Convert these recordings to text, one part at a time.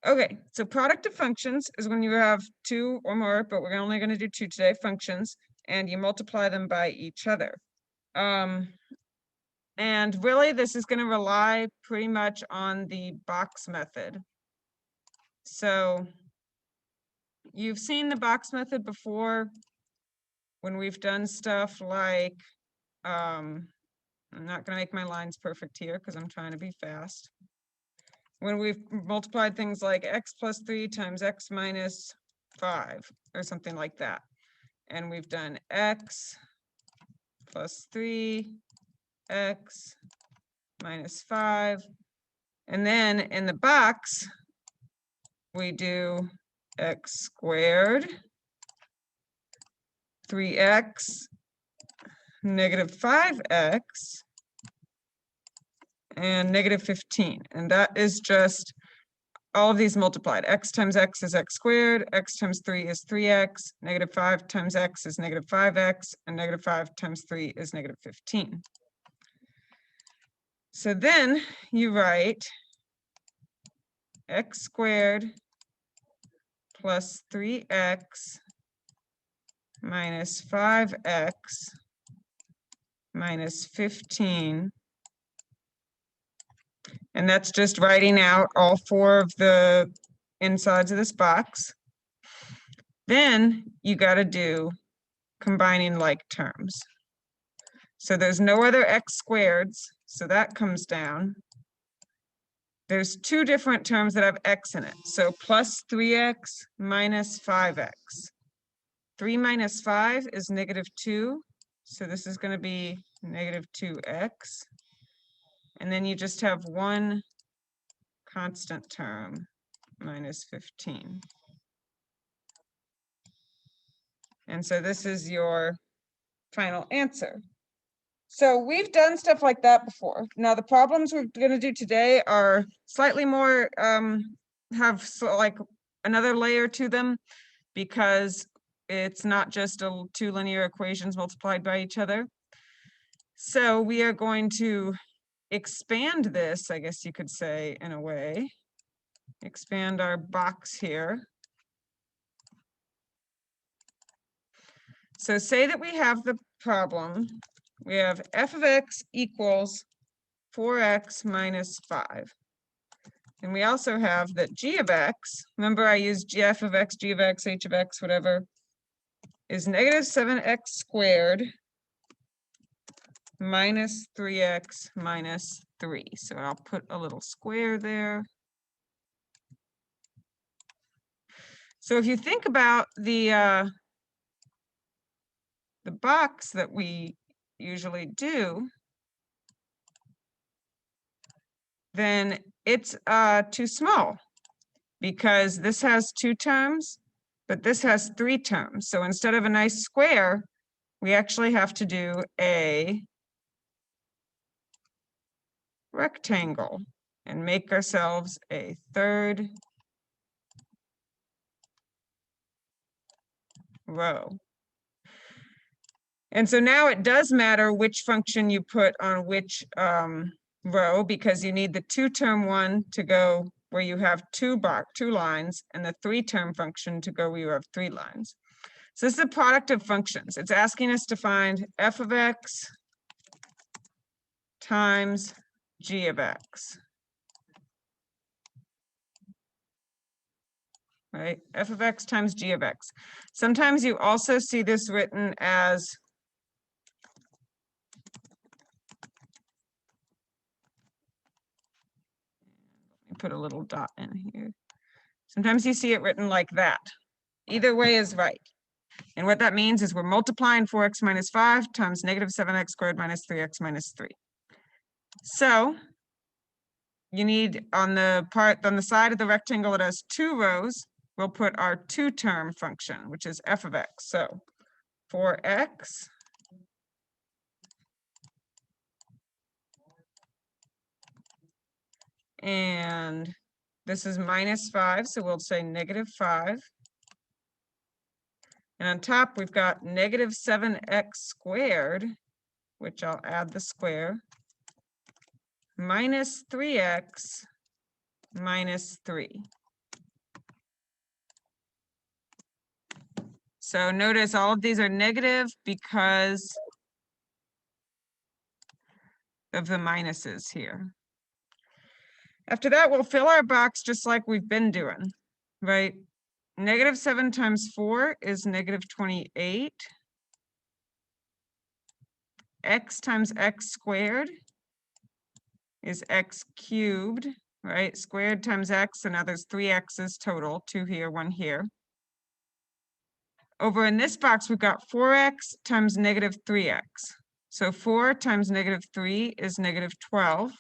Okay, so product of functions is when you have two or more, but we're only going to do two today, functions, and you multiply them by each other. And really, this is going to rely pretty much on the box method. So you've seen the box method before when we've done stuff like, I'm not going to make my lines perfect here because I'm trying to be fast. When we've multiplied things like x plus 3 times x minus 5 or something like that. And we've done x plus 3, x minus 5. And then in the box, we do x squared, 3x, negative 5x, and negative 15. And that is just all of these multiplied. X times x is x squared, x times 3 is 3x, negative 5 times x is negative 5x, and negative 5 times 3 is negative 15. So then you write x squared plus 3x minus 5x minus 15. And that's just writing out all four of the insides of this box. Then you got to do combining like terms. So there's no other x squareds, so that comes down. There's two different terms that have x in it. So plus 3x minus 5x. 3 minus 5 is negative 2. So this is going to be negative 2x. And then you just have one constant term, minus 15. And so this is your final answer. So we've done stuff like that before. Now the problems we're going to do today are slightly more, have like another layer to them, because it's not just two linear equations multiplied by each other. So we are going to expand this, I guess you could say, in a way. Expand our box here. So say that we have the problem. We have f of x equals 4x minus 5. And we also have that g of x, remember I used f of x, g of x, h of x, whatever, is negative 7x squared minus 3x minus 3. So I'll put a little square there. So if you think about the box that we usually do, then it's too small, because this has two terms, but this has three terms. So instead of a nice square, we actually have to do a rectangle and make ourselves a third row. And so now it does matter which function you put on which row, because you need the two-term one to go where you have two lines, and the three-term function to go where you have 3 lines. So this is a product of functions. It's asking us to find f of x times g of x. Right? F of x times g of x. Sometimes you also see this written as put a little dot in here. Sometimes you see it written like that. Either way is right. And what that means is we're multiplying 4x minus 5 times negative 7x squared minus 3x minus 3. So you need on the side of the rectangle that has 2 rows, we'll put our two-term function, which is f of x. So 4x and this is minus 5, so we'll say negative 5. And on top, we've got negative 7x squared, which I'll add the square, minus 3x minus 3. So notice all of these are negative because of the minuses here. After that, we'll fill our box just like we've been doing, right? Negative 7 times 4 is negative 28. X times x squared is x cubed, right? Squared times x, so now there's 3 x's total, 2 here, 1 here. Over in this box, we've got 4x times negative 3x. So 4 times negative 3 is negative 12.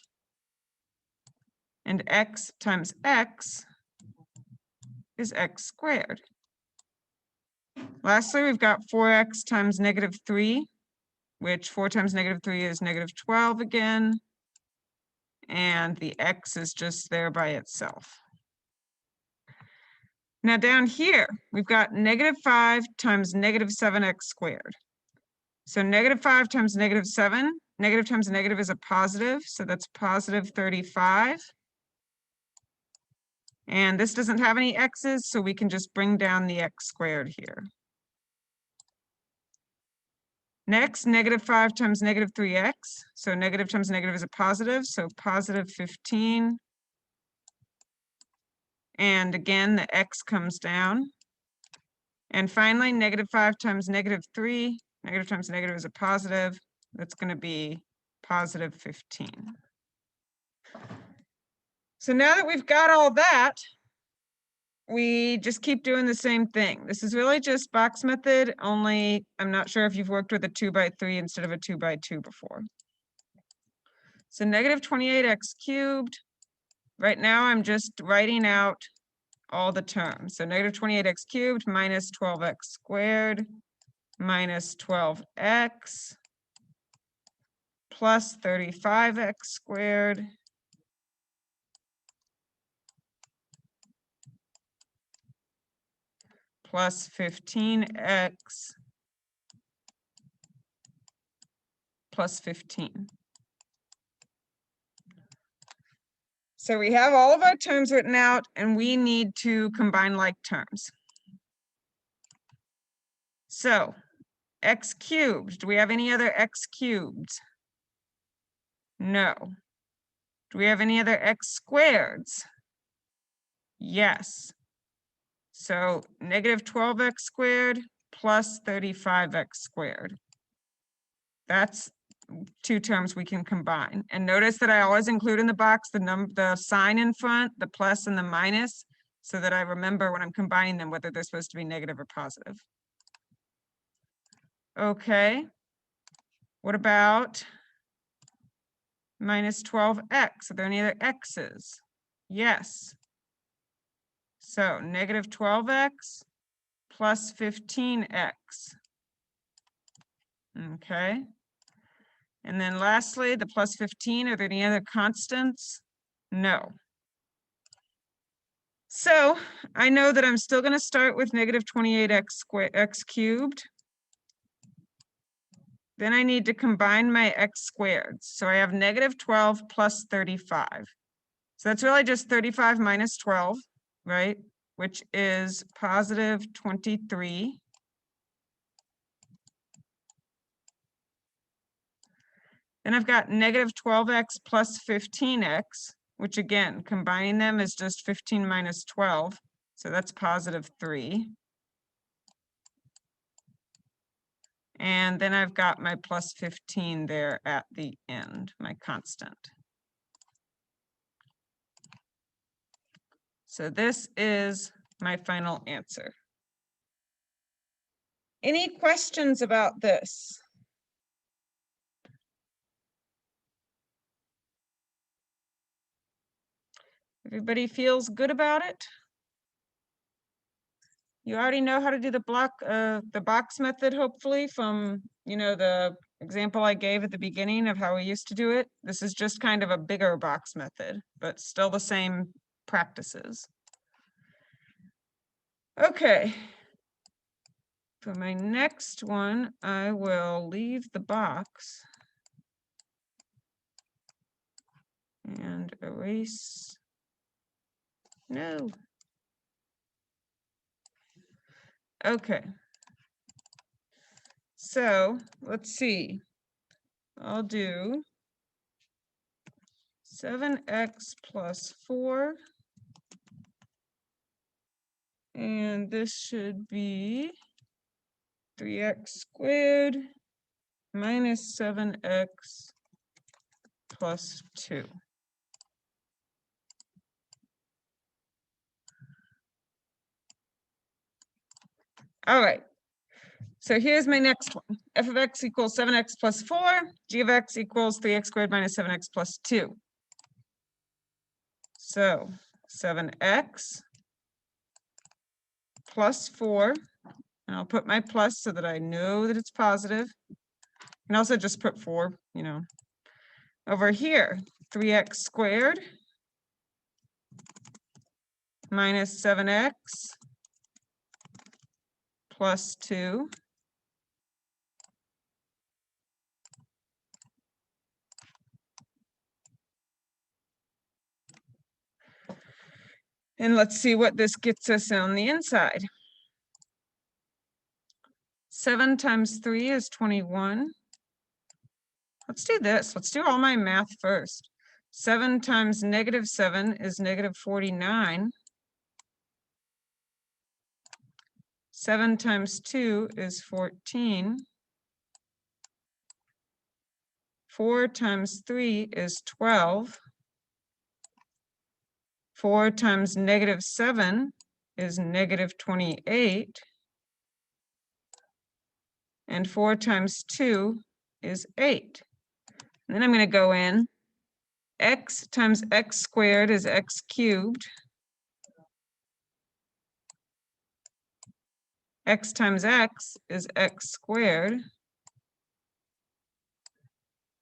And x times x is x squared. Lastly, we've got 4x times negative 3, which 4 times negative 3 is negative 12 again. And the x is just there by itself. Now down here, we've got negative 5 times negative 7x squared. So negative 5 times negative 7, negative times negative is a positive, so that's positive 35. And this doesn't have any x's, so we can just bring down the x squared here. Next, negative 5 times negative 3x. So negative times negative is a positive, so positive 15. And again, the x comes down. And finally, negative 5 times negative 3. Negative times negative is a positive. That's going to be positive 15. So now that we've got all that, we just keep doing the same thing. This is really just box method, only I'm not sure if you've worked with a 2x3 instead of a 2x2 before. So negative 28x cubed. Right now, I'm just writing out all the terms. So negative 28x cubed minus 12x squared minus 12x plus 35x squared plus 15x plus 15. So we have all of our terms written out, and we need to combine like terms. So x cubed, do we have any other x cubed? No. Do we have any other x squareds? Yes. So negative 12x squared plus 35x squared. That's two terms we can combine. And notice that I always include in the box the sign in front, the plus and the minus, so that I remember when I'm combining them whether they're supposed to be negative or positive. Okay. What about minus 12x? Are there any other x's? Yes. So negative 12x plus 15x. Okay. And then lastly, the plus 15, are there any other constants? No. So I know that I'm still going to start with negative 28x cubed. Then I need to combine my x squareds. So I have negative 12 plus 35. So that's really just 35 minus 12, right? Which is positive 23. Then I've got negative 12x plus 15x, which again, combining them is just 15 minus 12. So that's positive 3. And then I've got my plus 15 there at the end, my constant. So this is my final answer. Any questions about this? Everybody feels good about it? You already know how to do the box method, hopefully, from the example I gave at the beginning of how we used to do it. This is just kind of a bigger box method, but still the same practices. Okay. For my next one, I will leave the box and erase. No. Okay. So let's see. I'll do 7x plus 4. And this should be 3x squared minus 7x plus 2. All right. So here's my next one. F of x equals 7x plus 4. G of x equals 3x squared minus 7x plus 2. So 7x plus 4. And I'll put my plus so that I know that it's positive. And also just put 4, you know. Over here, 3x squared minus 7x plus 2. And let's see what this gets us on the inside. 7 times 3 is 21. Let's do this. Let's do all my math first. 7 times negative 7 is negative 49. 7 times 2 is 14. 4 times 3 is 12. 4 times negative 7 is negative 28. And 4 times 2 is 8. And then I'm going to go in. X times x squared is x cubed. X times x is x squared.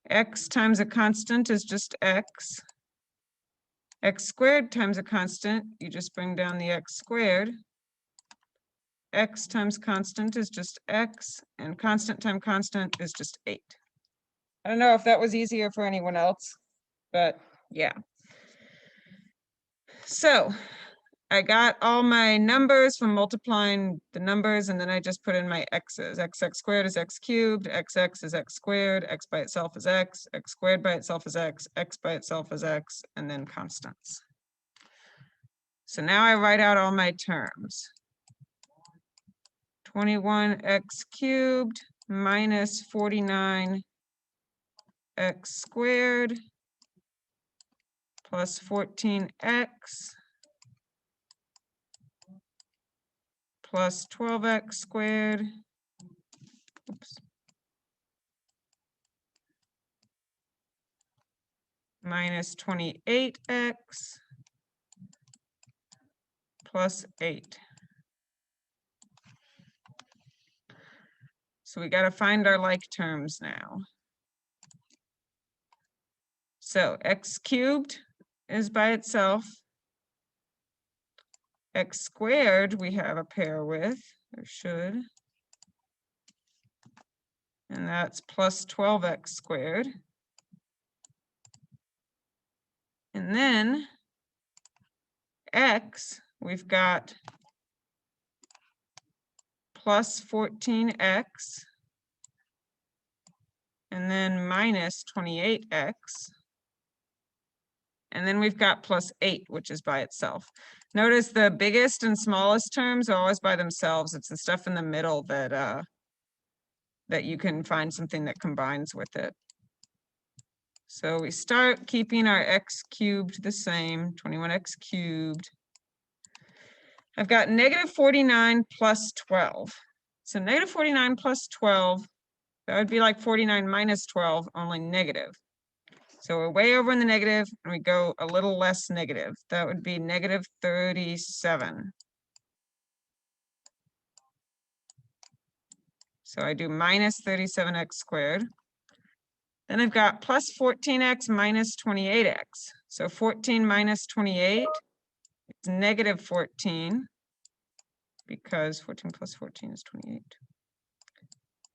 X times a constant is just x. X squared times a constant, you just bring down the x squared. X times constant is just x, and constant times constant is just 8. I don't know if that was easier for anyone else, but yeah. So I got all my numbers from multiplying the numbers, and then I just put in my x's. X squared is x cubed, xx is x squared, x by itself is x squared by itself is x by itself is x, and then constants. So now I write out all my terms. 21x cubed minus 49x squared plus 14x plus 12x squared. Oops. Minus 28x plus 8. So we got to find our like terms now. So x cubed is by itself. X squared we have a pair with, or should. And that's plus 12x squared. And then x, we've got plus 14x, and then minus 28x. And then we've got plus 8, which is by itself. Notice the biggest and smallest terms are always by themselves. It's the stuff in the middle that that you can find something that combines with it. So we start keeping our x cubed the same, 21x cubed. I've got negative 49 plus 12. So negative 49 plus 12, that would be like 49 minus 12, only negative. So we're way over in the negative, and we go a little less negative. That would be negative 37. So I do minus 37x squared. Then I've got plus 14x minus 28x. So 14 minus 28 is negative 14, because 14 plus 14 is 28.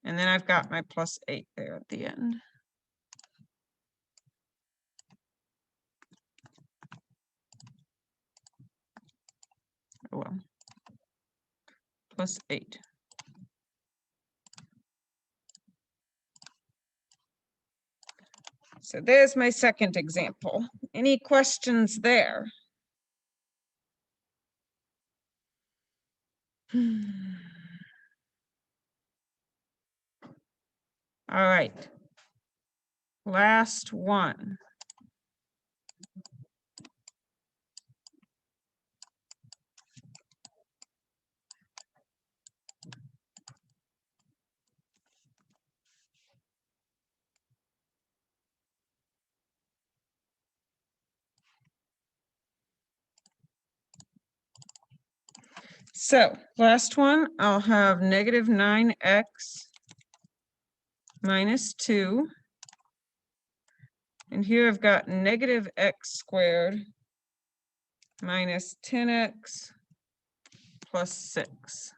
And then I've got my plus 8 there at the end. Oh well. Plus 8. So there's my second example. Any questions there? All right. Last one. So last one, I'll have negative 9x minus 2. And here I've got negative x squared minus 10x plus 6.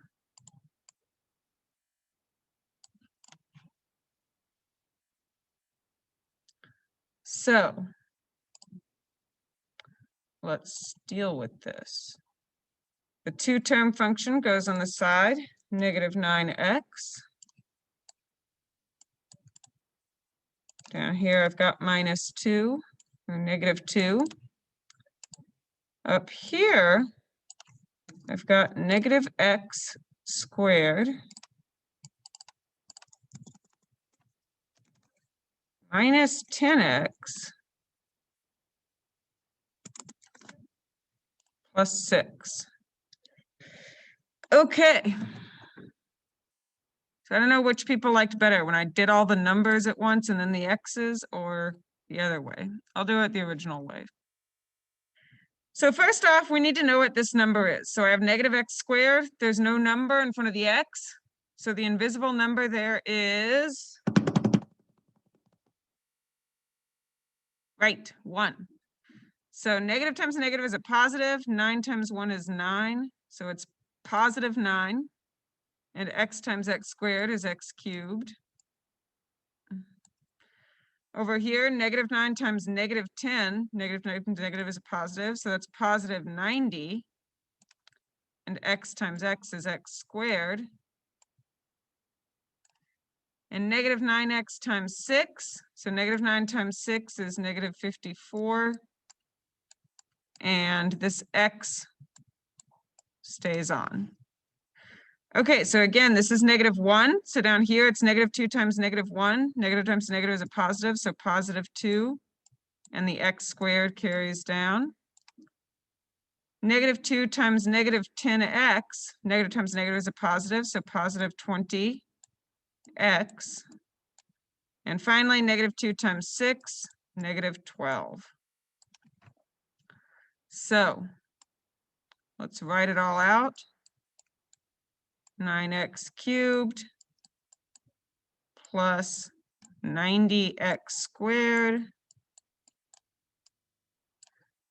So let's deal with this. The two-term function goes on the side, negative 9x. Down here I've got minus 2, or negative 2. Up here, I've got negative x squared minus 10x plus 6. Okay. So I don't know which people liked better, when I did all the numbers at once and then the x's, or the other way. I'll do it the original way. So first off, we need to know what this number is. So I have negative x squared. There's no number in front of the x. So the invisible number there is, right, 1. So negative times negative is a positive. 9 times 1 is 9. So it's positive 9. And x times x squared is x cubed. Over here, negative 9 times negative 10, negative times negative is a positive, so that's positive 90. And x times x is x squared. And negative 9x times 6, so negative 9 times 6 is negative 54. And this x stays on. Okay, so again, this is negative 1. So down here, it's negative 2 times negative 1. Negative times negative is a positive, so positive 2. And the x squared carries down. Negative 2 times negative 10x. Negative times negative is a positive, so positive 20x. And finally, negative 2 times 6, negative 12. So let's write it all out. 9x cubed plus 90x squared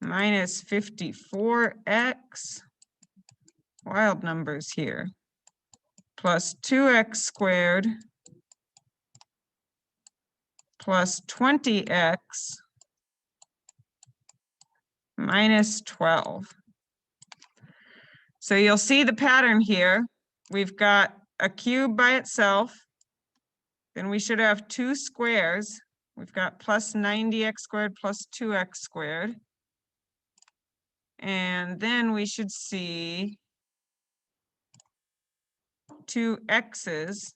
minus 54x, wild numbers here, plus 2x squared plus 20x minus 12. So you'll see the pattern here. We've got a cube by itself. Then we should have two squares. We've got plus 90x squared plus 2x squared. And then we should see two x's,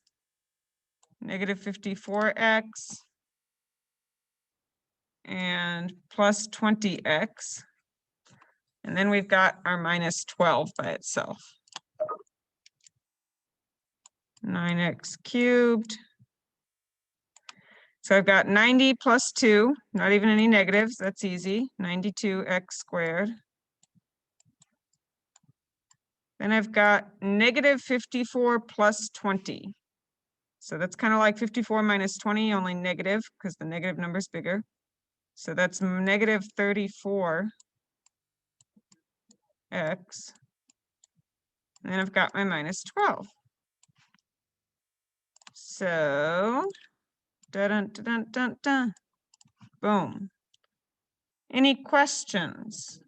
negative 54x and plus 20x. And then we've got our minus 12 by itself. 9x cubed. So I've got 90 plus 2, not even any negatives, that's easy, 92x squared. Then I've got negative 54 plus 20. So that's kind of like 54 minus 20, only negative, because the negative number is bigger. So that's negative 34x. And then I've got my minus 12. So, dun, dun, dun, dun, dun. Boom. Any questions?